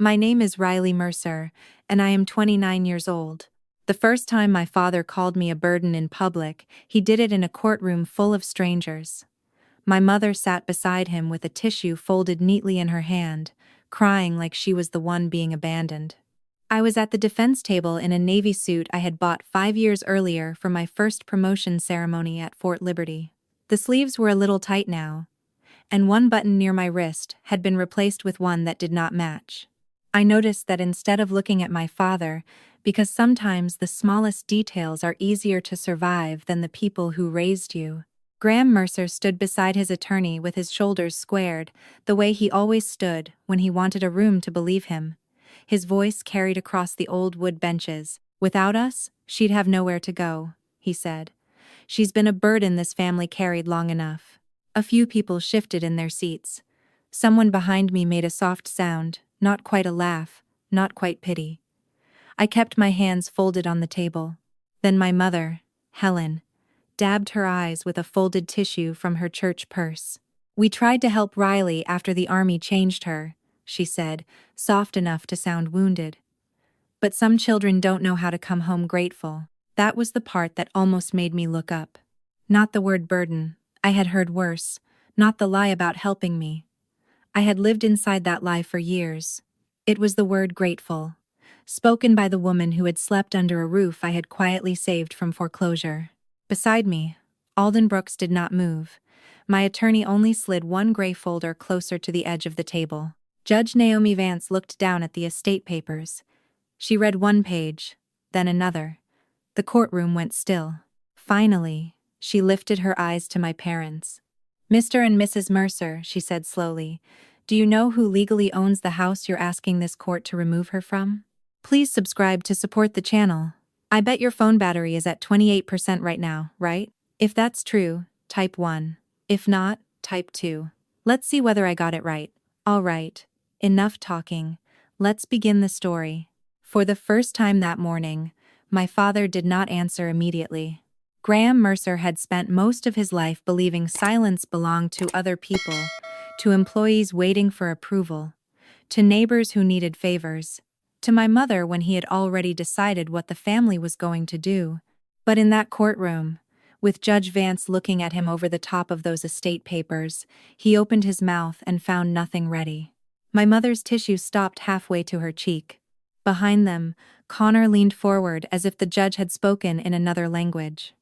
My name is Riley Mercer, and I am 29 years old. The first time my father called me a burden in public, he did it in a courtroom full of strangers. My mother sat beside him with a tissue folded neatly in her hand, crying like she was the one being abandoned. I was at the defense table in a Navy suit I had bought 5 years earlier for my first promotion ceremony at Fort Liberty. The sleeves were a little tight now, and one button near my wrist had been replaced with one that did not match. I noticed that instead of looking at my father, because sometimes the smallest details are easier to survive than the people who raised you, Graham Mercer stood beside his attorney with his shoulders squared, the way he always stood when he wanted a room to believe him. His voice carried across the old wood benches. "Without us, she'd have nowhere to go," he said. "She's been a burden this family carried long enough." A few people shifted in their seats. Someone behind me made a soft sound, not quite a laugh, not quite pity. I kept my hands folded on the table. Then my mother, Helen, dabbed her eyes with a folded tissue from her church purse. "We tried to help Riley after the army changed her," she said, soft enough to sound wounded. "But some children don't know how to come home grateful." That was the part that almost made me look up. Not the word burden. I had heard worse. Not the lie about helping me. I had lived inside that lie for years. It was the word grateful, spoken by the woman who had slept under a roof I had quietly saved from foreclosure. Beside me, Alden Brooks did not move. My attorney only slid one gray folder closer to the edge of the table. Judge Naomi Vance looked down at the estate papers. She read one page, then another. The courtroom went still. Finally, she lifted her eyes to my parents. "Mr. and Mrs. Mercer," she said slowly, "do you know who legally owns the house you're asking this court to remove her from? Please subscribe to support the channel. I bet your phone battery is at 28% right now, right? If that's true, type 1. If not, type 2. Let's see whether I got it right." All right, enough talking. Let's begin the story. For the first time that morning, my father did not answer immediately. Graham Mercer had spent most of his life believing silence belonged to other people, to employees waiting for approval, to neighbors who needed favors, to my mother when he had already decided what the family was going to do. But in that courtroom, with Judge Vance looking at him over the top of those estate papers, he opened his mouth and found nothing ready. My mother's tissue stopped halfway to her cheek. Behind them, Connor leaned forward as if the judge had spoken in another language.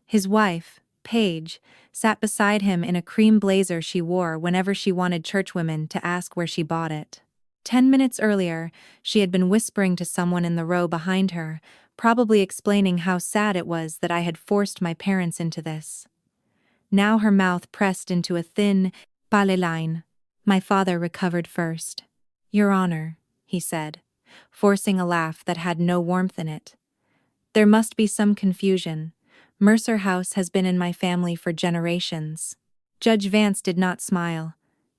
His wife, Paige, sat beside him in a cream blazer she wore whenever she wanted churchwomen to ask where she bought it. 10 minutes earlier, she had been whispering to someone in the row behind her, probably explaining how sad it was that I had forced my parents into this. Now her mouth pressed into a thin, pale line. My father recovered first. "Your Honor," he said, forcing a laugh that had no warmth in it. "There must be some confusion. Mercer House has been in my family for generations." Judge Vance did not smile.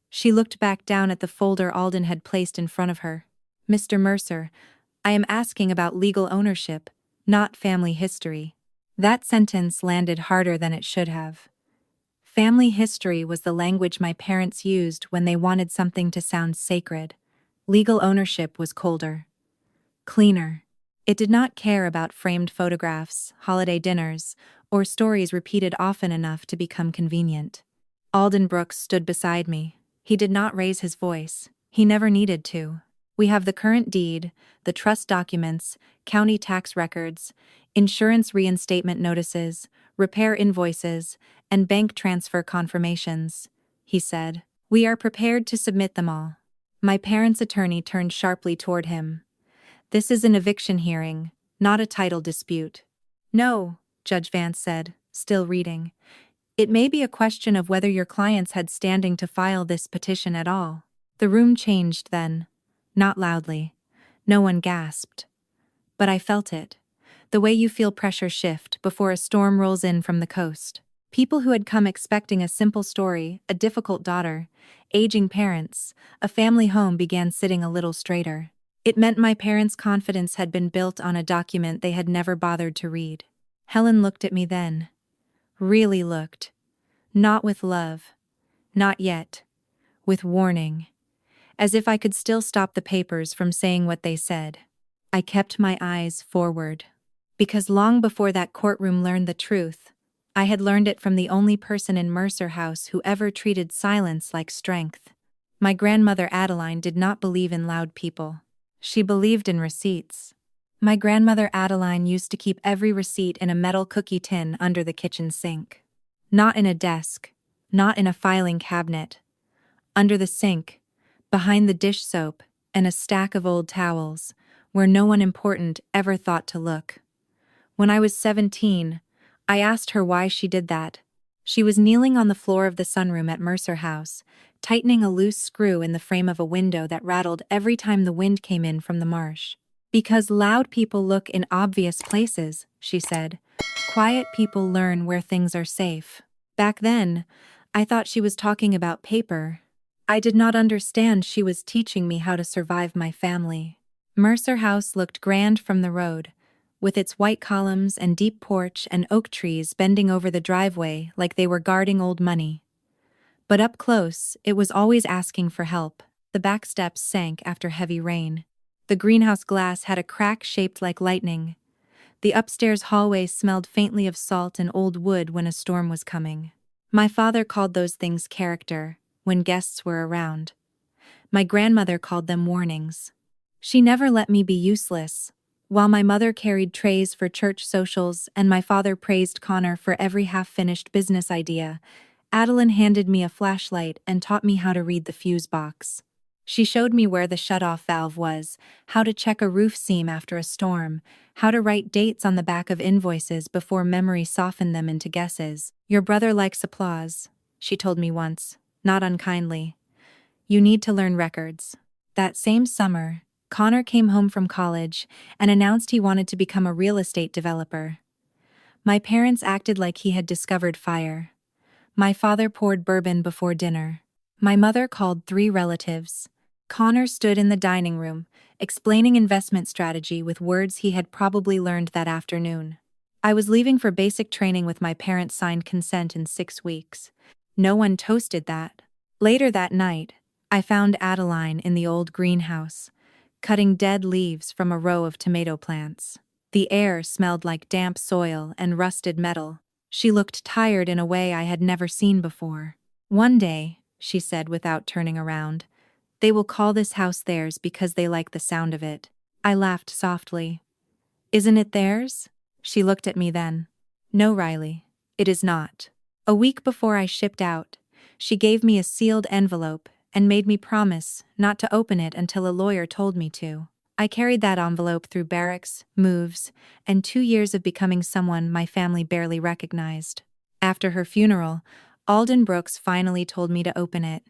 She looked back down at the folder Alden had placed in front of her. "Mr. Mercer, I am asking about legal ownership, not family history." That sentence landed harder than it should have. Family history was the language my parents used when they wanted something to sound sacred. Legal ownership was colder, cleaner. It did not care about framed photographs, holiday dinners, or stories repeated often enough to become convenient. Alden Brooks stood beside me. He did not raise his voice. He never needed to. "We have the current deed, the trust documents, county tax records, insurance reinstatement notices, repair invoices, and bank transfer confirmations," he said. "We are prepared to submit them all." My parents' attorney turned sharply toward him. "This is an eviction hearing, not a title dispute." "No," Judge Vance said, still reading. "It may be a question of whether your clients had standing to file this petition at all." The room changed then. Not loudly. No one gasped. But I felt it. The way you feel pressure shift before a storm rolls in from the coast. People who had come expecting a simple story, a difficult daughter, aging parents, a family home began sitting a little straighter. It meant my parents' confidence had been built on a document they had never bothered to read. Helen looked at me then. Really looked. Not with love. Not yet. With warning. as if I could still stop the papers from saying what they said. I kept my eyes forward. Because long before that courtroom learned the truth, I had learned it from the only person in Mercer House who ever treated silence like strength. My grandmother Adeline did not believe in loud people. She believed in receipts. My grandmother Adeline used to keep every receipt in a metal cookie tin under the kitchen sink. Not in a desk, not in a filing cabinet. Under the sink, behind the dish soap, and a stack of old towels, where no one important ever thought to look. When I was 17, I asked her why she did that. She was kneeling on the floor of the sunroom at Mercer House, tightening a loose screw in the frame of a window that rattled every time the wind came in from the marsh. Because loud people look in obvious places, she said. Quiet people learn where things are safe. Back then, I thought she was talking about paper. I did not understand she was teaching me how to survive my family. Mercer House looked grand from the road, with its white columns and deep porch and oak trees bending over the driveway like they were guarding old money. But up close, it was always asking for help. The back steps sank after heavy rain. The greenhouse glass had a crack shaped like lightning. The upstairs hallway smelled faintly of salt and old wood when a storm was coming. My father called those things character, when guests were around. My grandmother called them warnings. She never let me be useless. While my mother carried trays for church socials and my father praised Connor for every half-finished business idea, Adeline handed me a flashlight and taught me how to read the fuse box. She showed me where the shut-off valve was, how to check a roof seam after a storm, how to write dates on the back of invoices before memory softened them into guesses. Your brother likes applause, she told me once, not unkindly. You need to learn records. That same summer, Connor came home from college and announced he wanted to become a real estate developer. My parents acted like he had discovered fire. My father poured bourbon before dinner. My mother called 3 relatives. Connor stood in the dining room, explaining investment strategy with words he had probably learned that afternoon. I was leaving for basic training with my parents' signed consent in 6 weeks. No one toasted that. Later that night, I found Adeline in the old greenhouse, cutting dead leaves from a row of tomato plants. The air smelled like damp soil and rusted metal. She looked tired in a way I had never seen before. One day, she said without turning around, they will call this house theirs because they like the sound of it. I laughed softly. Isn't it theirs? She looked at me then. No, Riley, it is not. A week before I shipped out, she gave me a sealed envelope and made me promise not to open it until a lawyer told me to. I carried that envelope through barracks, moves, and 2 years of becoming someone my family barely recognized. After her funeral, Alden Brooks finally told me to open it.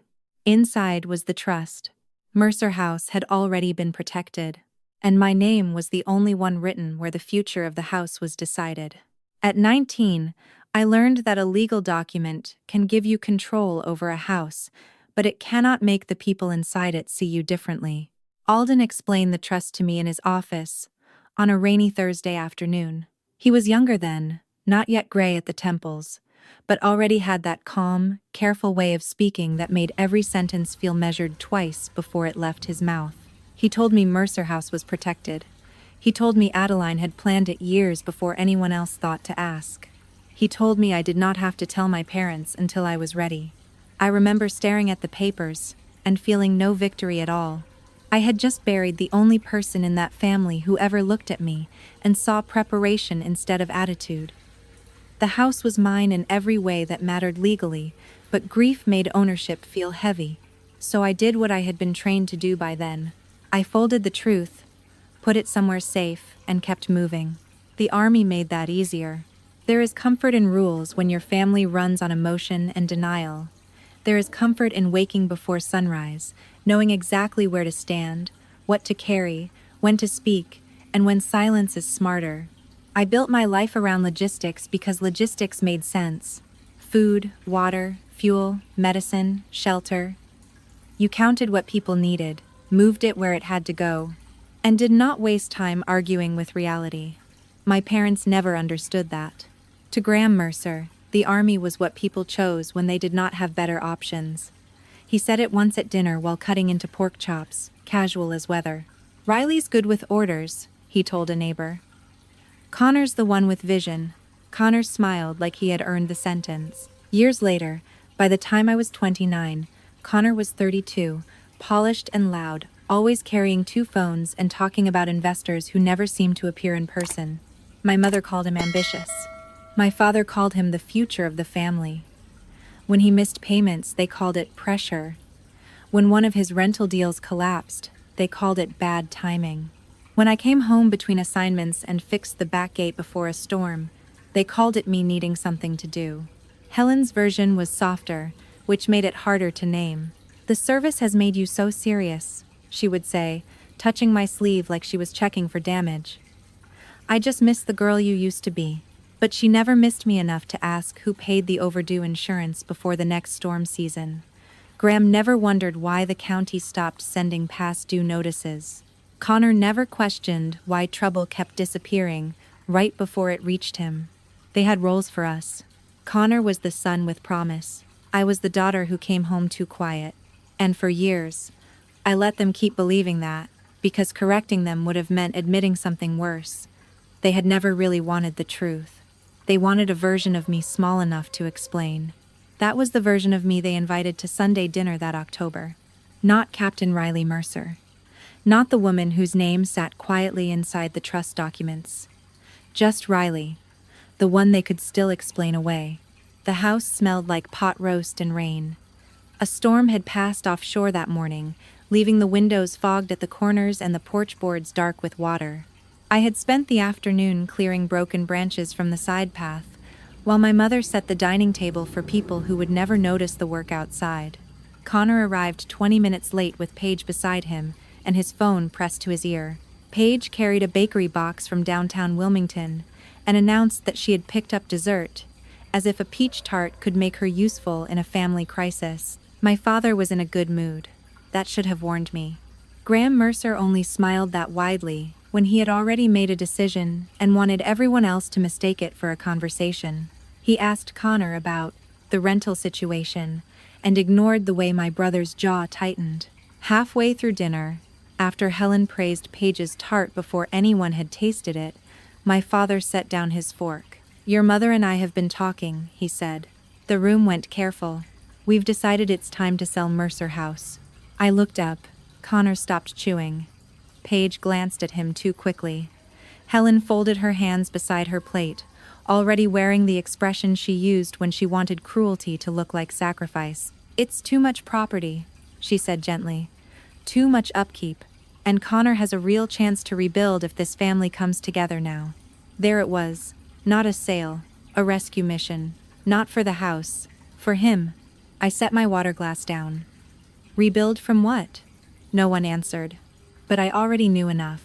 Inside was the trust. Mercer House had already been protected, and my name was the only one written where the future of the house was decided. At 19, I learned that a legal document can give you control over a house, but it cannot make the people inside it see you differently. Alden explained the trust to me in his office on a rainy Thursday afternoon. He was younger then, not yet gray at the temples, but already had that calm, careful way of speaking that made every sentence feel measured twice before it left his mouth. He told me Mercer House was protected. He told me Adeline had planned it years before anyone else thought to ask. He told me I did not have to tell my parents until I was ready. I remember staring at the papers and feeling no victory at all. I had just buried the only person in that family who ever looked at me and saw preparation instead of attitude. The house was mine in every way that mattered legally, but grief made ownership feel heavy, so I did what I had been trained to do by then. I folded the truth, put it somewhere safe, and kept moving. The army made that easier. There is comfort in rules when your family runs on emotion and denial. There is comfort in waking before sunrise, knowing exactly where to stand, what to carry, when to speak, and when silence is smarter. I built my life around logistics because logistics made sense. Food, water, fuel, medicine, shelter. You counted what people needed, moved it where it had to go, and did not waste time arguing with reality. My parents never understood that. To Graham Mercer, the army was what people chose when they did not have better options. He said it once at dinner while cutting into pork chops, casual as weather. Riley's good with orders, he told a neighbor. Connor's the one with vision. Connor smiled like he had earned the sentence. Years later, by the time I was 29, Connor was 32, polished and loud, always carrying 2 phones and talking about investors who never seemed to appear in person. My mother called him ambitious. My father called him the future of the family. When he missed payments, they called it pressure. When one of his rental deals collapsed, they called it bad timing. When I came home between assignments and fixed the back gate before a storm, they called it me needing something to do. Helen's version was softer, which made it harder to name. "The service has made you so serious," she would say, touching my sleeve like she was checking for damage. "I just miss the girl you used to be." But she never missed me enough to ask who paid the overdue insurance before the next storm season. Graham never wondered why the county stopped sending past due notices. Connor never questioned why trouble kept disappearing right before it reached him. They had roles for us. Connor was the son with promise. I was the daughter who came home too quiet. And for years, I let them keep believing that, because correcting them would have meant admitting something worse. They had never really wanted the truth. They wanted a version of me small enough to explain. That was the version of me they invited to Sunday dinner that October. Not Captain Riley Mercer. Not the woman whose name sat quietly inside the trust documents. Just Riley, the one they could still explain away. The house smelled like pot roast and rain. A storm had passed offshore that morning, leaving the windows fogged at the corners and the porch boards dark with water. I had spent the afternoon clearing broken branches from the side path, while my mother set the dining table for people who would never notice the work outside. Connor arrived 20 minutes late with Paige beside him, and his phone pressed to his ear. Paige carried a bakery box from downtown Wilmington, and announced that she had picked up dessert, as if a peach tart could make her useful in a family crisis. My father was in a good mood. That should have warned me. Graham Mercer only smiled that widely, when he had already made a decision and wanted everyone else to mistake it for a conversation. He asked Connor about the rental situation and ignored the way my brother's jaw tightened. Halfway through dinner, after Helen praised Paige's tart before anyone had tasted it, my father set down his fork. "Your mother and I have been talking," he said. The room went careful. "We've decided it's time to sell Mercer House." I looked up. Connor stopped chewing. Paige glanced at him too quickly. Helen folded her hands beside her plate, already wearing the expression she used when she wanted cruelty to look like sacrifice. "It's too much property," she said gently. "Too much upkeep. And Connor has a real chance to rebuild if this family comes together now." There it was. Not a sale. A rescue mission. Not for the house. For him. I set my water glass down. Rebuild from what? No one answered. But I already knew enough.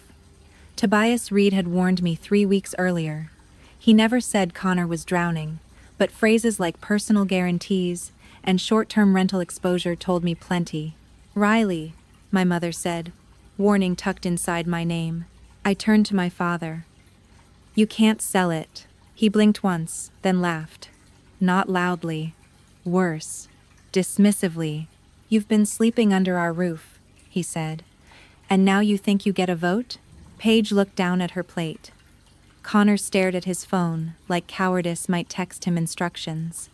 Tobias Reed had warned me 3 weeks earlier. He never said Connor was drowning, but phrases like personal guarantees and short-term rental exposure told me plenty. "Riley," my mother said, warning tucked inside my name. I turned to my father. "You can't sell it." He blinked once, then laughed. Not loudly. Worse. Dismissively. "You've been sleeping under our roof," he said. "And now you think you get a vote?" Paige looked down at her plate. Connor stared at his phone, like cowardice might text him instructions.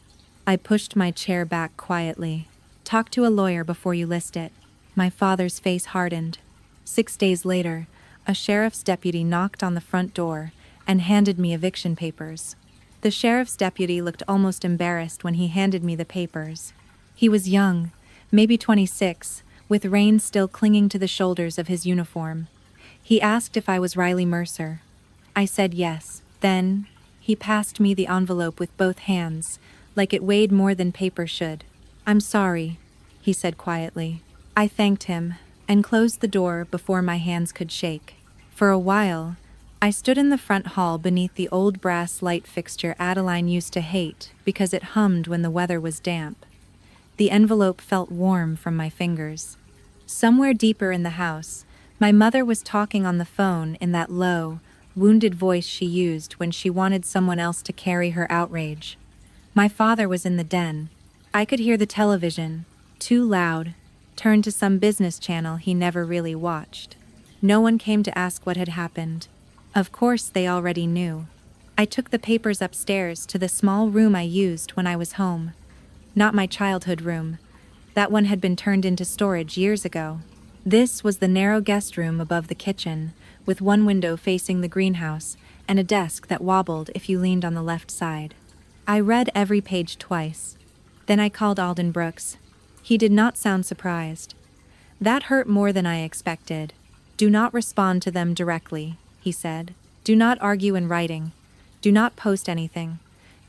I pushed my chair back quietly. "Talk to a lawyer before you list it." My father's face hardened. 6 days later, a sheriff's deputy knocked on the front door and handed me eviction papers. The sheriff's deputy looked almost embarrassed when he handed me the papers. He was young, maybe 26, with reins still clinging to the shoulders of his uniform. He asked if I was Riley Mercer. I said yes. Then, he passed me the envelope with both hands, like it weighed more than paper should. "I'm sorry," he said quietly. I thanked him, and closed the door before my hands could shake. For a while, I stood in the front hall beneath the old brass light fixture Adeline used to hate because it hummed when the weather was damp. The envelope felt warm from my fingers. Somewhere deeper in the house, my mother was talking on the phone in that low, wounded voice she used when she wanted someone else to carry her outrage. My father was in the den. I could hear the television, too loud, turned to some business channel he never really watched. No one came to ask what had happened. Of course, they already knew. I took the papers upstairs to the small room I used when I was home. Not my childhood room. That one had been turned into storage years ago. This was the narrow guest room above the kitchen, with one window facing the greenhouse and a desk that wobbled if you leaned on the left side. I read every page twice. Then I called Alden Brooks. He did not sound surprised. That hurt more than I expected. Do not respond to them directly, he said. Do not argue in writing. Do not post anything.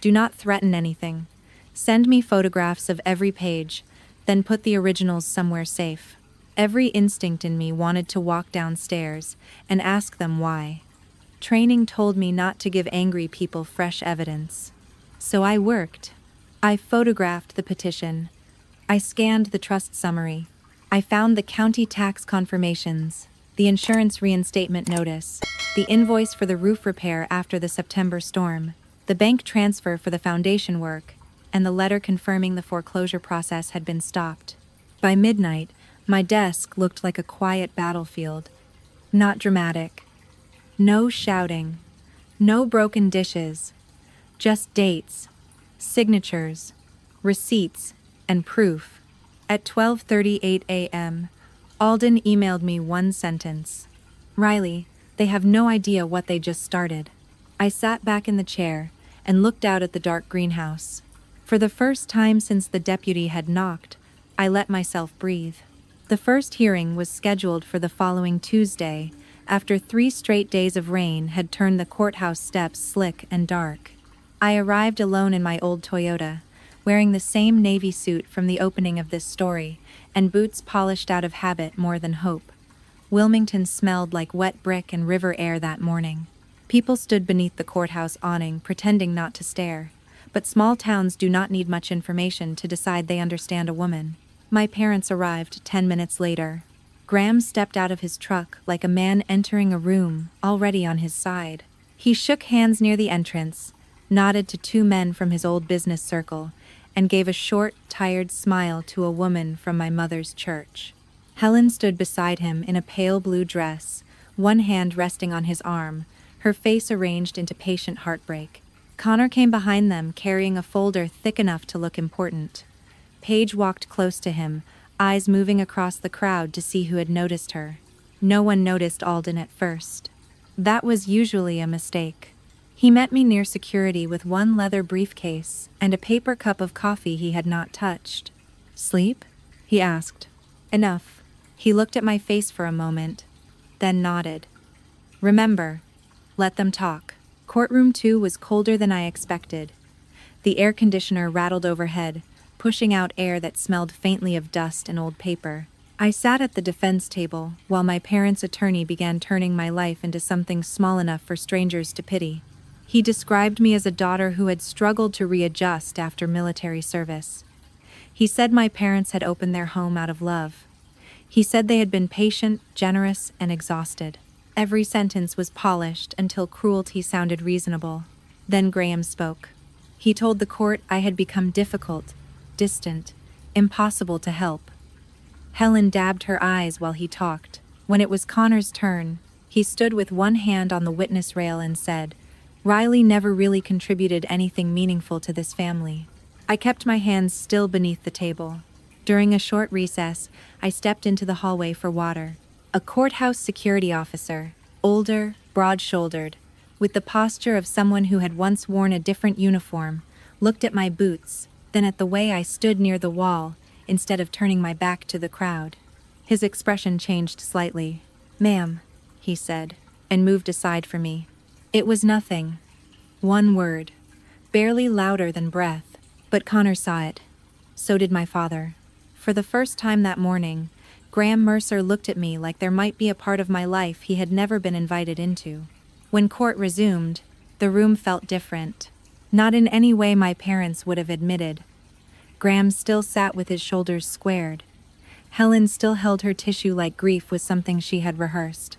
Do not threaten anything. Send me photographs of every page, then put the originals somewhere safe. Every instinct in me wanted to walk downstairs and ask them why. Training told me not to give angry people fresh evidence. So I worked. I photographed the petition. I scanned the trust summary. I found the county tax confirmations, the insurance reinstatement notice, the invoice for the roof repair after the September storm, the bank transfer for the foundation work, and the letter confirming the foreclosure process had been stopped. By midnight, my desk looked like a quiet battlefield. Not dramatic. No shouting. No broken dishes. Just dates, signatures, receipts, and proof. At 12:38 a.m., Alden emailed me one sentence. Riley, they have no idea what they just started. I sat back in the chair and looked out at the dark greenhouse. For the first time since the deputy had knocked, I let myself breathe. The first hearing was scheduled for the following Tuesday, after 3 straight days of rain had turned the courthouse steps slick and dark. I arrived alone in my old Toyota, wearing the same navy suit from the opening of this story, and boots polished out of habit more than hope. Wilmington smelled like wet brick and river air that morning. People stood beneath the courthouse awning, pretending not to stare. But small towns do not need much information to decide they understand a woman. My parents arrived 10 minutes later. Graham stepped out of his truck like a man entering a room, already on his side. He shook hands near the entrance, nodded to 2 men from his old business circle, and gave a short, tired smile to a woman from my mother's church. Helen stood beside him in a pale blue dress, one hand resting on his arm, her face arranged into patient heartbreak. Connor came behind them carrying a folder thick enough to look important. Paige walked close to him, eyes moving across the crowd to see who had noticed her. No one noticed Alden at first. That was usually a mistake. He met me near security with one leather briefcase and a paper cup of coffee he had not touched. "Sleep?" he asked. "Enough." He looked at my face for a moment, then nodded. "Remember, let them talk." Courtroom 2 was colder than I expected. The air conditioner rattled overhead, pushing out air that smelled faintly of dust and old paper. I sat at the defense table while my parents' attorney began turning my life into something small enough for strangers to pity. He described me as a daughter who had struggled to readjust after military service. He said my parents had opened their home out of love. He said they had been patient, generous, and exhausted. Every sentence was polished until cruelty sounded reasonable. Then Graham spoke. He told the court I had become difficult, distant, impossible to help. Helen dabbed her eyes while he talked. When it was Connor's turn, he stood with one hand on the witness rail and said, "Riley never really contributed anything meaningful to this family." I kept my hands still beneath the table. During a short recess, I stepped into the hallway for water. A courthouse security officer, older, broad-shouldered, with the posture of someone who had once worn a different uniform, looked at my boots, then at the way I stood near the wall, instead of turning my back to the crowd. His expression changed slightly. "Ma'am," he said, and moved aside for me. It was nothing. One word, barely louder than breath, but Connor saw it. So did my father. For the first time that morning, Graham Mercer looked at me like there might be a part of my life he had never been invited into. When court resumed, the room felt different. Not in any way my parents would have admitted. Graham still sat with his shoulders squared. Helen still held her tissue like grief was something she had rehearsed.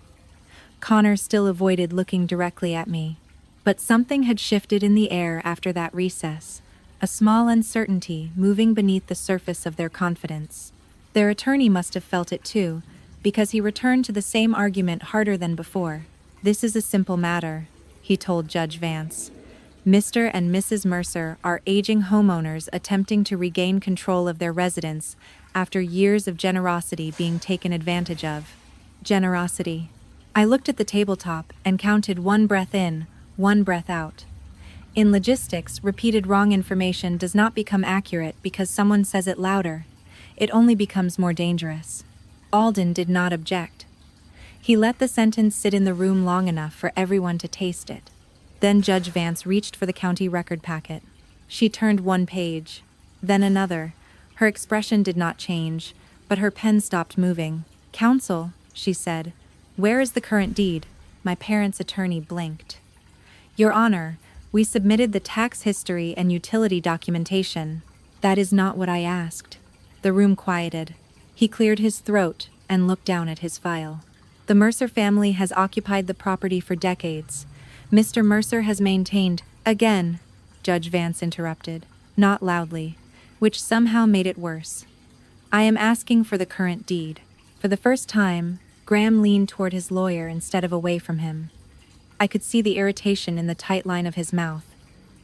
Connor still avoided looking directly at me. But something had shifted in the air after that recess. a small uncertainty moving beneath the surface of their confidence. Their attorney must have felt it too, because he returned to the same argument harder than before. "This is a simple matter," he told Judge Vance. "Mr. and Mrs. Mercer are aging homeowners attempting to regain control of their residence after years of generosity being taken advantage of." Generosity. I looked at the tabletop and counted one breath in, one breath out. In logistics, repeated wrong information does not become accurate because someone says it louder. It only becomes more dangerous. Alden did not object. He let the sentence sit in the room long enough for everyone to taste it. Then Judge Vance reached for the county record packet. She turned one page, then another. Her expression did not change, but her pen stopped moving. "Counsel," she said, "where is the current deed?" My parents' attorney blinked. "Your Honor, we submitted the tax history and utility documentation." "That is not what I asked." The room quieted. He cleared his throat and looked down at his file. "The Mercer family has occupied the property for decades. Mr. Mercer has maintained—" "Again," Judge Vance interrupted, not loudly, which somehow made it worse. "I am asking for the current deed." For the first time, Graham leaned toward his lawyer instead of away from him. I could see the irritation in the tight line of his mouth.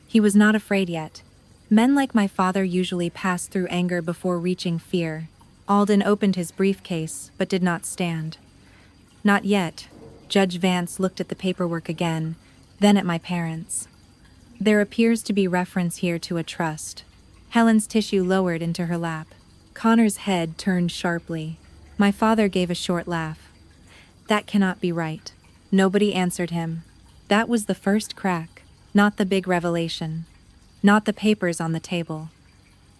He was not afraid yet. Men like my father usually pass through anger before reaching fear. Alden opened his briefcase, but did not stand. "Not yet." Judge Vance looked at the paperwork again, then at my parents. "There appears to be reference here to a trust." Helen's tissue lowered into her lap. Connor's head turned sharply. My father gave a short laugh. "That cannot be right." Nobody answered him. That was the first crack, not the big revelation, not the papers on the table.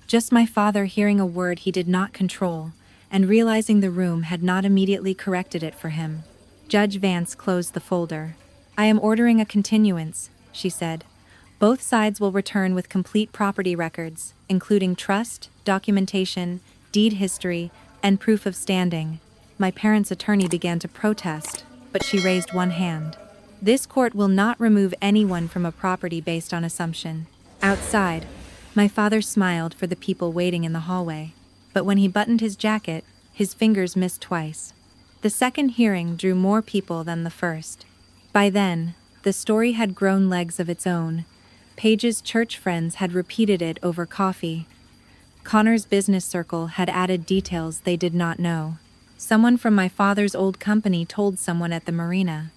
Just my father hearing a word he did not control, and realizing the room had not immediately corrected it for him. Judge Vance closed the folder. "I am ordering a continuance," she said. "Both sides will return with complete property records, including trust, documentation, deed history, and proof of standing." My parents' attorney began to protest, but she raised one hand. "This court will not remove anyone from a property based on assumption." Outside, my father smiled for the people waiting in the hallway, but when he buttoned his jacket, his fingers missed twice. The second hearing drew more people than the first. By then, the story had grown legs of its own. Paige's church friends had repeated it over coffee. Connor's business circle had added details they did not know. Someone from my father's old company told someone at the marina.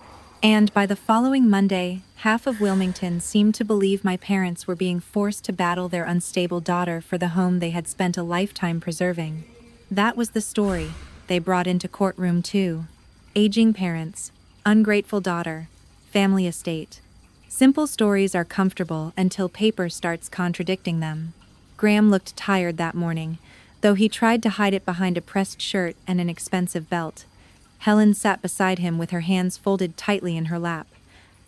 And by the following Monday, half of Wilmington seemed to believe my parents were being forced to battle their unstable daughter for the home they had spent a lifetime preserving. That was the story they brought into Courtroom 2. Aging parents, ungrateful daughter, family estate. Simple stories are comfortable until paper starts contradicting them. Graham looked tired that morning, though he tried to hide it behind a pressed shirt and an expensive belt. Helen sat beside him with her hands folded tightly in her lap.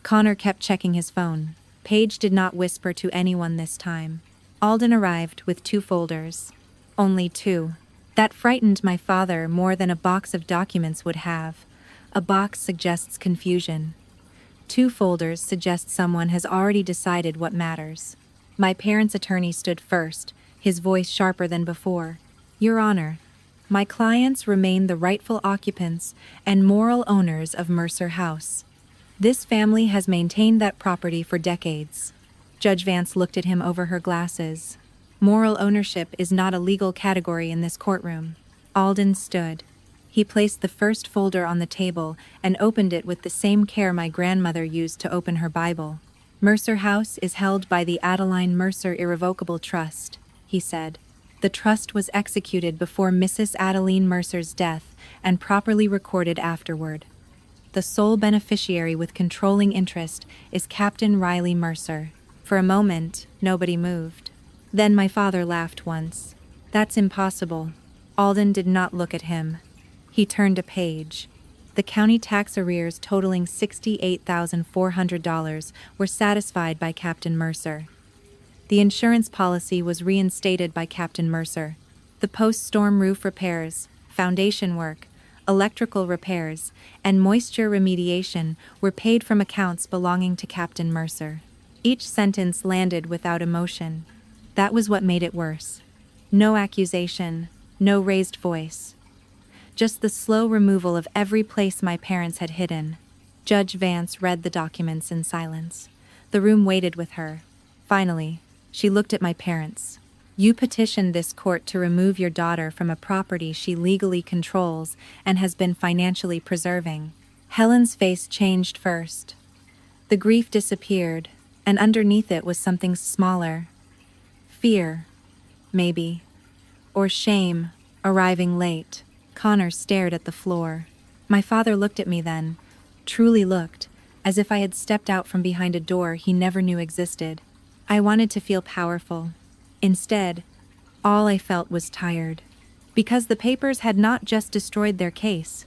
Connor kept checking his phone. Paige did not whisper to anyone this time. Alden arrived with 2 folders. Only 2. That frightened my father more than a box of documents would have. A box suggests confusion. 2 folders suggest someone has already decided what matters. My parents' attorney stood first, his voice sharper than before. "Your Honor, my clients remain the rightful occupants and moral owners of Mercer House. This family has maintained that property for decades." Judge Vance looked at him over her glasses. "Moral ownership is not a legal category in this courtroom." Alden stood. He placed the first folder on the table and opened it with the same care my grandmother used to open her Bible. "Mercer House is held by the Adeline Mercer Irrevocable Trust," he said. "The trust was executed before Mrs. Adeline Mercer's death and properly recorded afterward. The sole beneficiary with controlling interest is Captain Riley Mercer." For a moment, nobody moved. Then my father laughed once. "That's impossible." Alden did not look at him. He turned a page. The county tax arrears totaling $68,400 were satisfied by Captain Mercer. The insurance policy was reinstated by Captain Mercer. The post-storm roof repairs, foundation work, electrical repairs, and moisture remediation were paid from accounts belonging to Captain Mercer. Each sentence landed without emotion. That was what made it worse. No accusation, no raised voice. Just the slow removal of every place my parents had hidden. Judge Vance read the documents in silence. The room waited with her. Finally, she looked at my parents. You petitioned this court to remove your daughter from a property she legally controls and has been financially preserving. Helen's face changed first. The grief disappeared, and underneath it was something smaller. Fear, maybe. Or shame, arriving late. Connor stared at the floor. My father looked at me then, truly looked, as if I had stepped out from behind a door he never knew existed. I wanted to feel powerful. Instead, all I felt was tired. Because the papers had not just destroyed their case,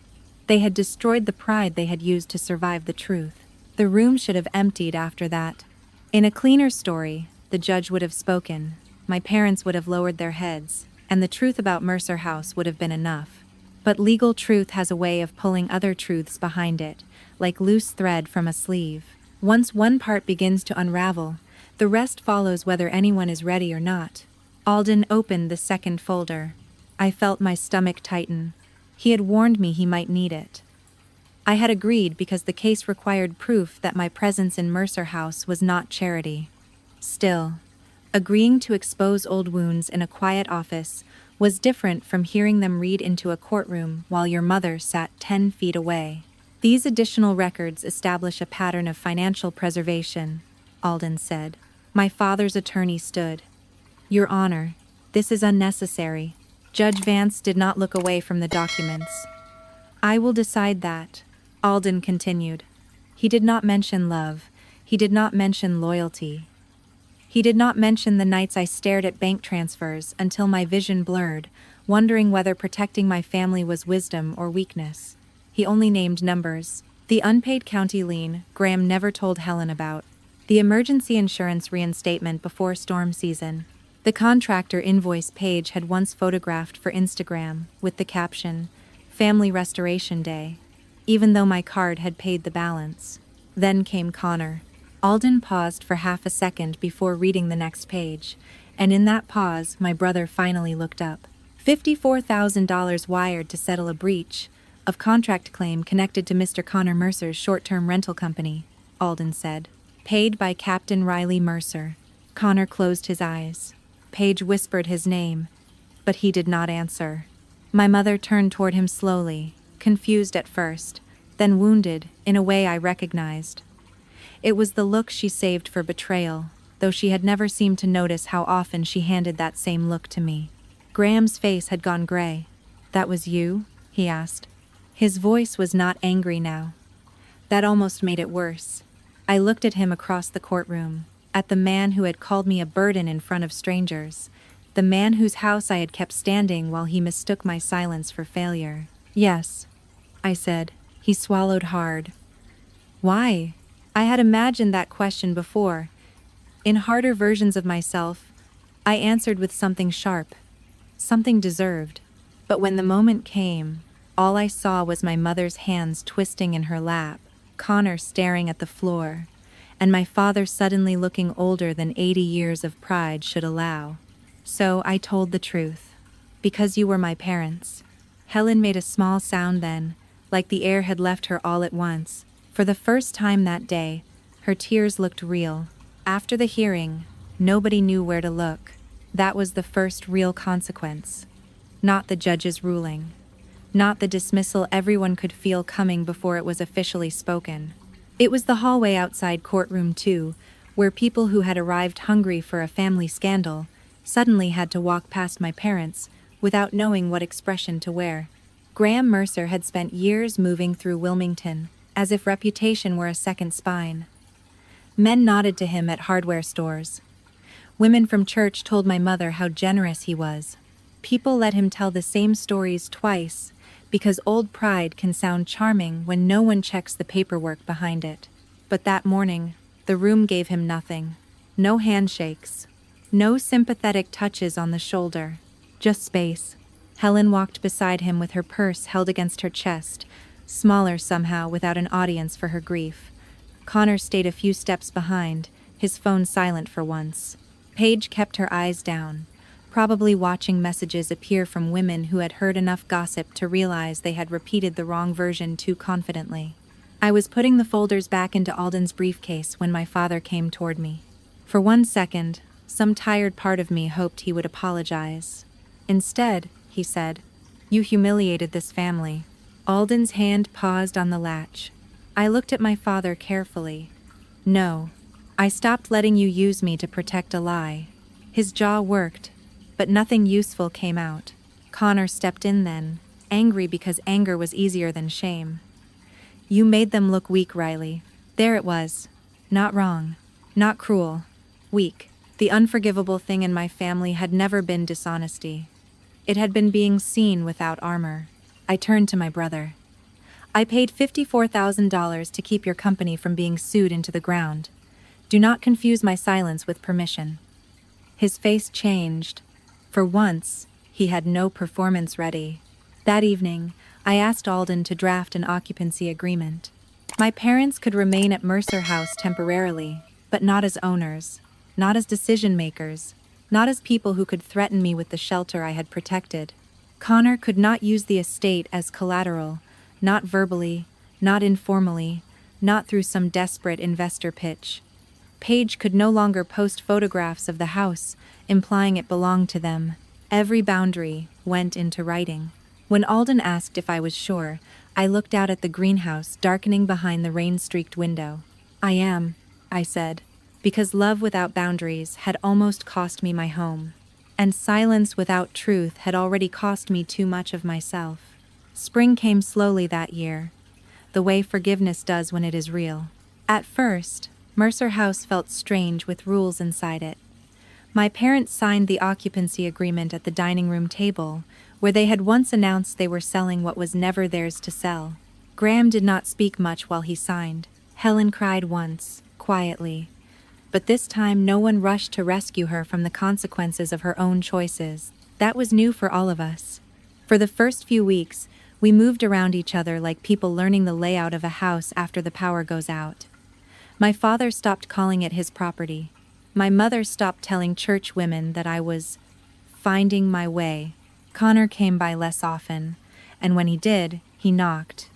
they had destroyed the pride they had used to survive the truth. The room should have emptied after that. In a cleaner story, the judge would have spoken, my parents would have lowered their heads, and the truth about Mercer House would have been enough. But legal truth has a way of pulling other truths behind it, like loose thread from a sleeve. Once one part begins to unravel, the rest follows whether anyone is ready or not. Alden opened the second folder. I felt my stomach tighten. He had warned me he might need it. I had agreed because the case required proof that my presence in Mercer House was not charity. Still, agreeing to expose old wounds in a quiet office was different from hearing them read into a courtroom while your mother sat 10 feet away. These additional records establish a pattern of financial preservation, Alden said. My father's attorney stood. Your Honor, this is unnecessary. Judge Vance did not look away from the documents. I will decide that, Alden continued. He did not mention love. He did not mention loyalty. He did not mention the nights I stared at bank transfers until my vision blurred, wondering whether protecting my family was wisdom or weakness. He only named numbers. The unpaid county lien Graham never told Helen about. The emergency insurance reinstatement before storm season. The contractor invoice Paige had once photographed for Instagram, with the caption, Family Restoration Day, even though my card had paid the balance. Then came Connor. Alden paused for half a second before reading the next page, and in that pause, my brother finally looked up. $54,000 wired to settle a breach of contract claim connected to Mr. Connor Mercer's short-term rental company, Alden said. Paid by Captain Riley Mercer. Connor closed his eyes. Paige whispered his name, but he did not answer. My mother turned toward him slowly, confused at first, then wounded in a way I recognized. It was the look she saved for betrayal, though she had never seemed to notice how often she handed that same look to me. Graham's face had gone gray. That was you? He asked. His voice was not angry now. That almost made it worse. I looked at him across the courtroom, at the man who had called me a burden in front of strangers, the man whose house I had kept standing while he mistook my silence for failure. Yes, I said. He swallowed hard. Why? I had imagined that question before. In harder versions of myself, I answered with something sharp, something deserved. But when the moment came, all I saw was my mother's hands twisting in her lap, Connor staring at the floor, and my father suddenly looking older than 80 years of pride should allow. So I told the truth. Because you were my parents. Helen made a small sound then, like the air had left her all at once. For the first time that day, her tears looked real. After the hearing, nobody knew where to look. That was the first real consequence. Not the judge's ruling. Not the dismissal everyone could feel coming before it was officially spoken. It was the hallway outside Courtroom 2, where people who had arrived hungry for a family scandal suddenly had to walk past my parents without knowing what expression to wear. Graham Mercer had spent years moving through Wilmington, as if reputation were a second spine. Men nodded to him at hardware stores. Women from church told my mother how generous he was. People let him tell the same stories twice, because old pride can sound charming when no one checks the paperwork behind it. But that morning, the room gave him nothing. No handshakes. No sympathetic touches on the shoulder. Just space. Helen walked beside him with her purse held against her chest, smaller somehow without an audience for her grief. Connor stayed a few steps behind, his phone silent for once. Paige kept her eyes down, probably watching messages appear from women who had heard enough gossip to realize they had repeated the wrong version too confidently. I was putting the folders back into Alden's briefcase when my father came toward me. For 1 second, some tired part of me hoped he would apologize. Instead, he said, "You humiliated this family." Alden's hand paused on the latch. I looked at my father carefully. "No. I stopped letting you use me to protect a lie." His jaw worked, but nothing useful came out. Connor stepped in then, angry because anger was easier than shame. "You made them look weak, Riley." There it was. Not wrong. Not cruel. Weak. The unforgivable thing in my family had never been dishonesty. It had been being seen without armor. I turned to my brother. "I paid $54,000 to keep your company from being sued into the ground. Do not confuse my silence with permission." His face changed. For once, he had no performance ready. That evening, I asked Alden to draft an occupancy agreement. My parents could remain at Mercer House temporarily, but not as owners, not as decision makers, not as people who could threaten me with the shelter I had protected. Connor could not use the estate as collateral, not verbally, not informally, not through some desperate investor pitch. Paige could no longer post photographs of the house, implying it belonged to them. Every boundary went into writing. When Alden asked if I was sure, I looked out at the greenhouse darkening behind the rain-streaked window. "I am," I said, because love without boundaries had almost cost me my home, and silence without truth had already cost me too much of myself. Spring came slowly that year, the way forgiveness does when it is real. At first, Mercer House felt strange with rules inside it. My parents signed the occupancy agreement at the dining room table, where they had once announced they were selling what was never theirs to sell. Graham did not speak much while he signed. Helen cried once, quietly. But this time no one rushed to rescue her from the consequences of her own choices. That was new for all of us. For the first few weeks, we moved around each other like people learning the layout of a house after the power goes out. My father stopped calling it his property. My mother stopped telling church women that I was finding my way. Connor came by less often, and when he did, he knocked.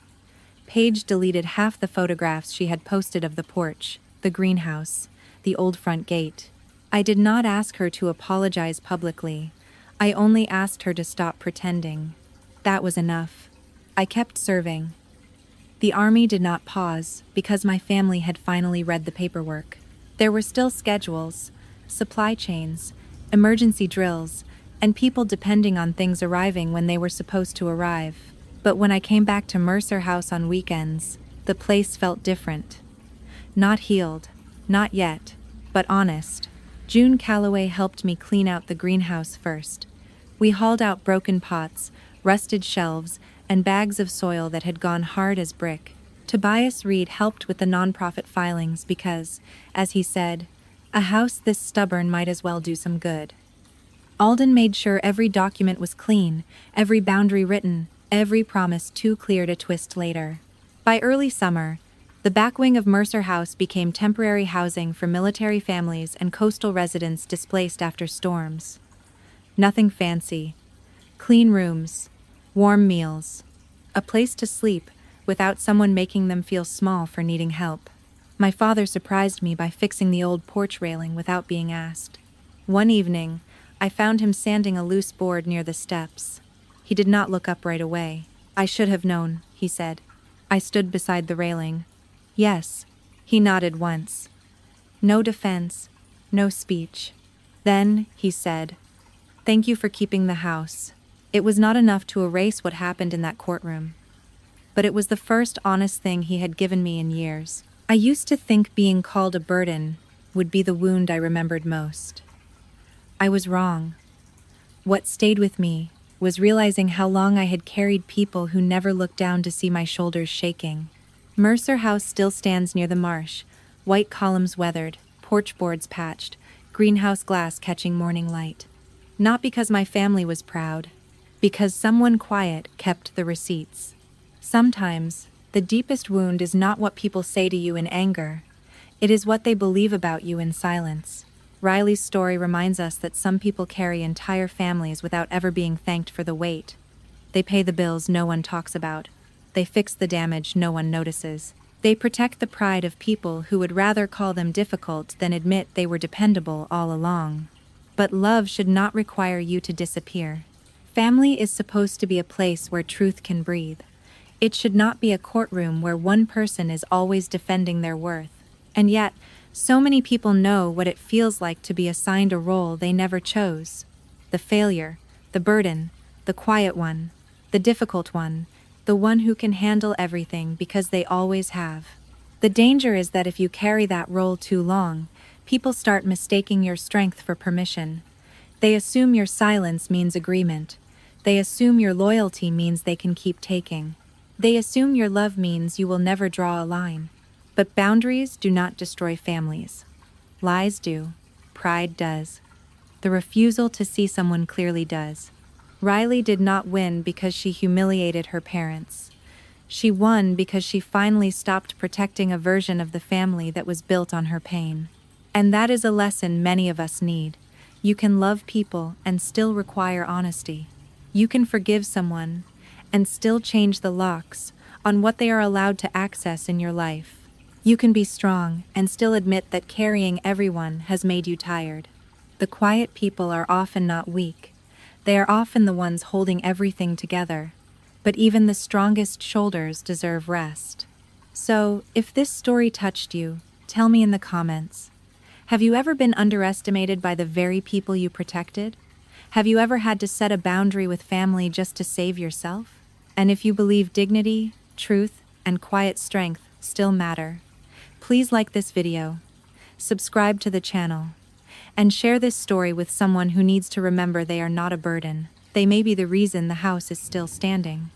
Paige deleted half the photographs she had posted of the porch, the greenhouse, the old front gate. I did not ask her to apologize publicly. I only asked her to stop pretending. That was enough. I kept serving. The army did not pause, because my family had finally read the paperwork. There were still schedules, supply chains, emergency drills, and people depending on things arriving when they were supposed to arrive. But when I came back to Mercer House on weekends, the place felt different. Not healed, not yet, but honest. June Calloway helped me clean out the greenhouse first. We hauled out broken pots, rusted shelves, and bags of soil that had gone hard as brick. Tobias Reed helped with the nonprofit filings because, as he said, a house this stubborn might as well do some good. Alden made sure every document was clean, every boundary written, every promise too clear to twist later. By early summer, the back wing of Mercer House became temporary housing for military families and coastal residents displaced after storms. Nothing fancy. Clean rooms, warm meals, a place to sleep without someone making them feel small for needing help. My father surprised me by fixing the old porch railing without being asked. One evening, I found him sanding a loose board near the steps. He did not look up right away. "I should have known," he said. I stood beside the railing. "Yes." He nodded once. No defense, no speech. Then, he said, "Thank you for keeping the house." It was not enough to erase what happened in that courtroom, but it was the first honest thing he had given me in years. I used to think being called a burden would be the wound I remembered most. I was wrong. What stayed with me was realizing how long I had carried people who never looked down to see my shoulders shaking. Mercer House still stands near the marsh, white columns weathered, porch boards patched, greenhouse glass catching morning light. Not because my family was proud, because someone quiet kept the receipts. Sometimes, the deepest wound is not what people say to you in anger. It is what they believe about you in silence. Riley's story reminds us that some people carry entire families without ever being thanked for the weight. They pay the bills no one talks about. They fix the damage no one notices. They protect the pride of people who would rather call them difficult than admit they were dependable all along. But love should not require you to disappear. Family is supposed to be a place where truth can breathe. It should not be a courtroom where one person is always defending their worth. And yet, so many people know what it feels like to be assigned a role they never chose. The failure, the burden, the quiet one, the difficult one, the one who can handle everything because they always have. The danger is that if you carry that role too long, people start mistaking your strength for permission. They assume your silence means agreement. They assume your loyalty means they can keep taking. They assume your love means you will never draw a line. But boundaries do not destroy families. Lies do. Pride does. The refusal to see someone clearly does. Riley did not win because she humiliated her parents. She won because she finally stopped protecting a version of the family that was built on her pain. And that is a lesson many of us need. You can love people and still require honesty. You can forgive someone and still change the locks on what they are allowed to access in your life. You can be strong and still admit that carrying everyone has made you tired. The quiet people are often not weak. They are often the ones holding everything together. But even the strongest shoulders deserve rest. So, if this story touched you, tell me in the comments. Have you ever been underestimated by the very people you protected? Have you ever had to set a boundary with family just to save yourself? And if you believe dignity, truth, and quiet strength still matter, please like this video, subscribe to the channel, and share this story with someone who needs to remember they are not a burden. They may be the reason the house is still standing.